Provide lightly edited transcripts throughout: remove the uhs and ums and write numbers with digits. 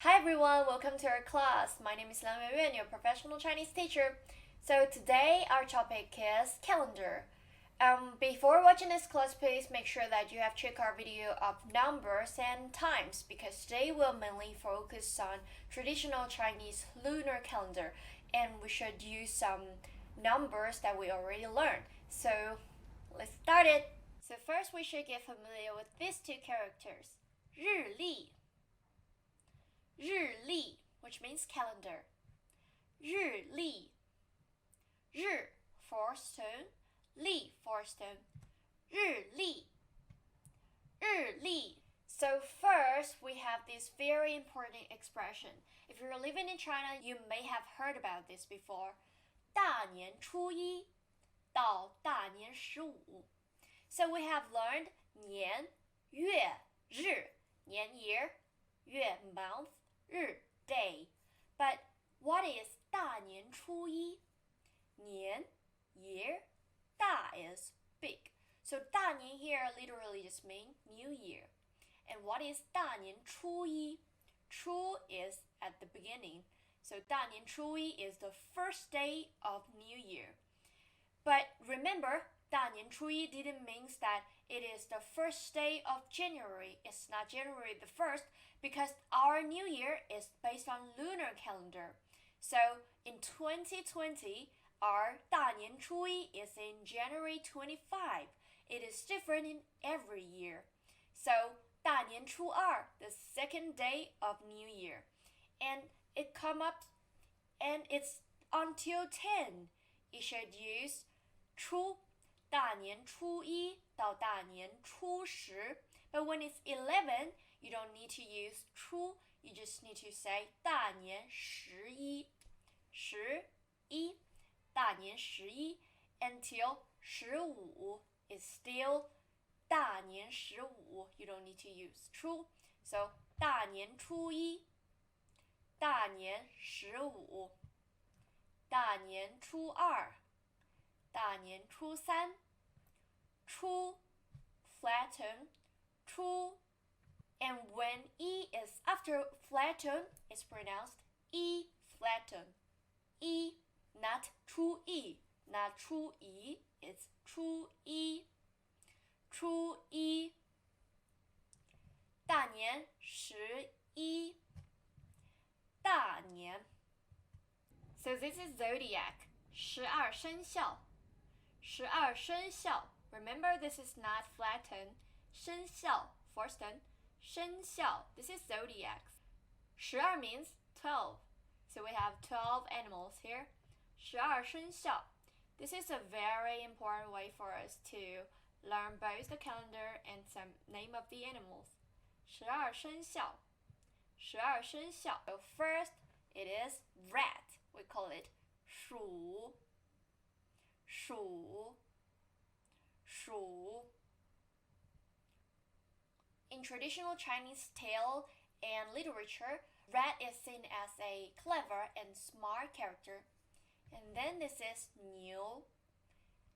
Hi everyone, welcome to our class. My name is Lan Yuan, your professional Chinese teacher. So today our topic is calendar. Before watching this class, please make sure that you have checked our video of numbers and times because today we'll mainly focus on traditional Chinese lunar calendar and we should use some numbers that we already learned. So let's start it. So first we should get familiar with these two characters. 日历日历 which means calendar. 日历日 for stone, 历 for stone. 日历日历 So first we have this very important expression. If you're living in China, you may have heard about this before. 大年初一到大年15. So we have learned 年月日年 year, 月 month, 日 day. But what is 大年初一? 年 year, 大 is big. So 大年 here literally just means New Year. And what is 大年初一? 初 is at the beginning. So 大年初一 is the first day of New Year. But remember, 大年初一 didn't mean that it is the first day of January. It's not January the 1st because our New Year is based on lunar calendar. So in 2020, our 大年初一 is in January 25. It is different in every year. So 大年初二, the second day of New Year. And it come up and it's until 10. You should use 初大年初一到大年初十 But when it's 11, you don't need to use 初 You just need to say 大年十一十一大年十一 Until 15 is still 大年十五 You don't need to use 初 So 大年初一大年十五大年初二大年初三初 flatten 初 And when E is after flatten, it's pronounced E flatten. E, not 初一 not 初一 it's 初一初一大年十一大年 So this is Zodiac 十二生肖十二生肖 Remember this is not flatten 生肖 for stone 生肖 This is Zodiac 十二 means 12 So we have 12 animals here 十二生肖 This is a very important way for us to learn both the calendar and some name of the animals 十二生肖十二生肖 So first it is rat We call it 鼠鼠鼠 In traditional Chinese tale and literature, rat is seen as a clever and smart character. And then this is 牛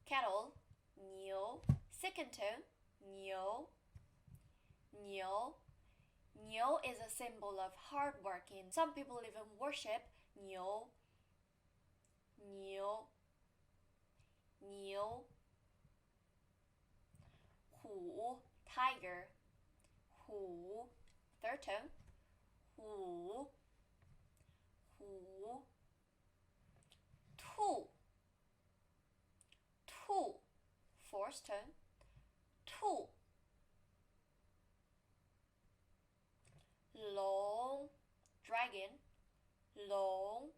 cattle 牛 second tone 牛牛牛 is a symbol of hard working. Some people even worship 牛牛牛虎 tiger 虎 third tone 虎虎兔兔 fourth tone 兔龙 dragon 龙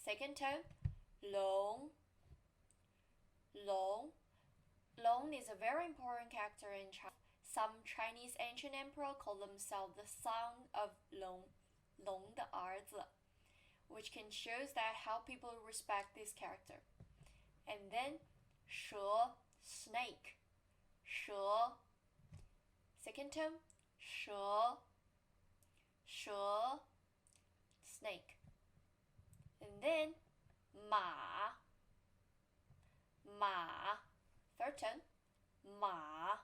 second tone 龙龙龙 is a very important character in China. Some Chinese ancient emperor call themselves the son of 龙龙的儿子 which can show that how people respect this character. And then 蛇 snake 蛇 second tone 蛇蛇 snake. And then 马马 third tone 马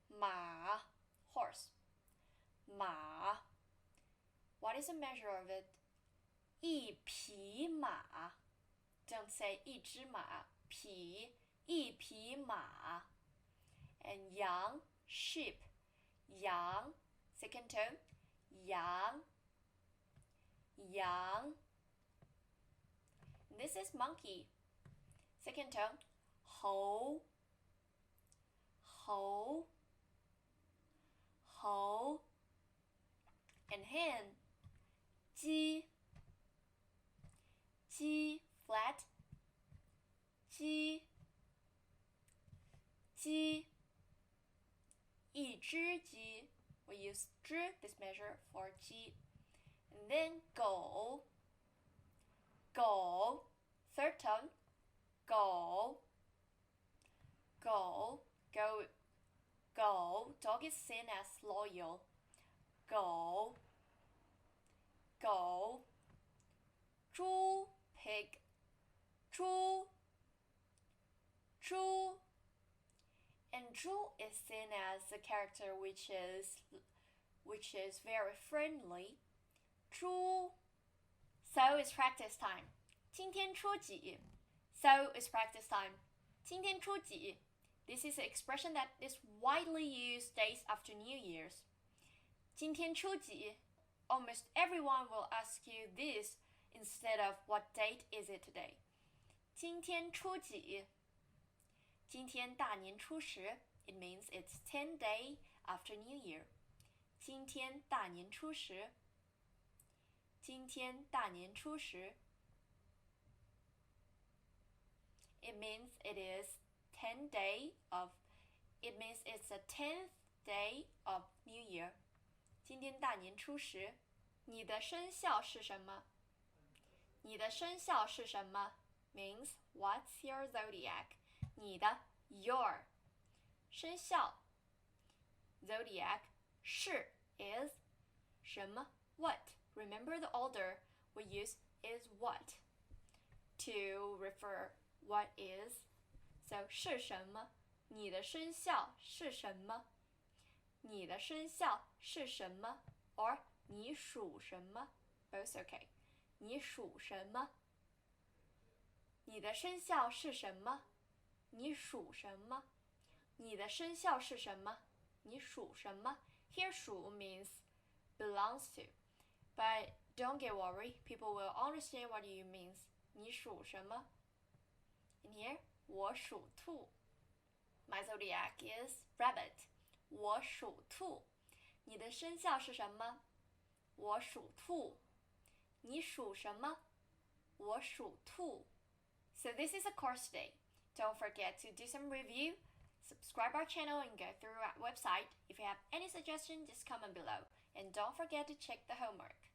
马 horse 马 What is the measure of it? 一匹马 Don't say 一只马一匹马 And 羊 sheep 羊 Second tone 羊 This is monkey Second tone 猴 And hen 鸡 flat 鸡一只鸡 We use 只 this measure for 鸡 And then 狗 Third tone 狗 Dog is seen as loyal 狗猪 pig 猪 And 猪 is seen as a character which is very friendly 猪 So it's practice time 今天初几 So it's practice time 今天初几 This is an expression that is widely used days after New Year's 今天初几 Almost everyone will ask you this instead of what date is it today 今天初几今天大年初十 It means it's 10 day after New Year 今天大年初十今天大年初十 It means it is 10 day of It means it's the 10th day of New Year 今天大年初十你的生肖是什么你的生肖是什么 means what's your zodiac 你的 your 生肖 zodiac 是 is 什么 what Remember the order we use is what to refer what is. So 是什么你的生肖是什么你的生肖是什么 or 你属什么 Both okay. 你属什么你的生肖是什么你属什么你的生肖是什么你属什么 Here 属 means belongs to. But don't get worried, people will understand what you means. 你属什么 In here, 我属兔 My zodiac is rabbit. 我属兔你的生肖是什么我属兔你属什么我属兔 So this is a course today. Don't forget to do some review, subscribe our channel and go through our website. If you have any suggestions, just comment below. And don't forget to check the homework.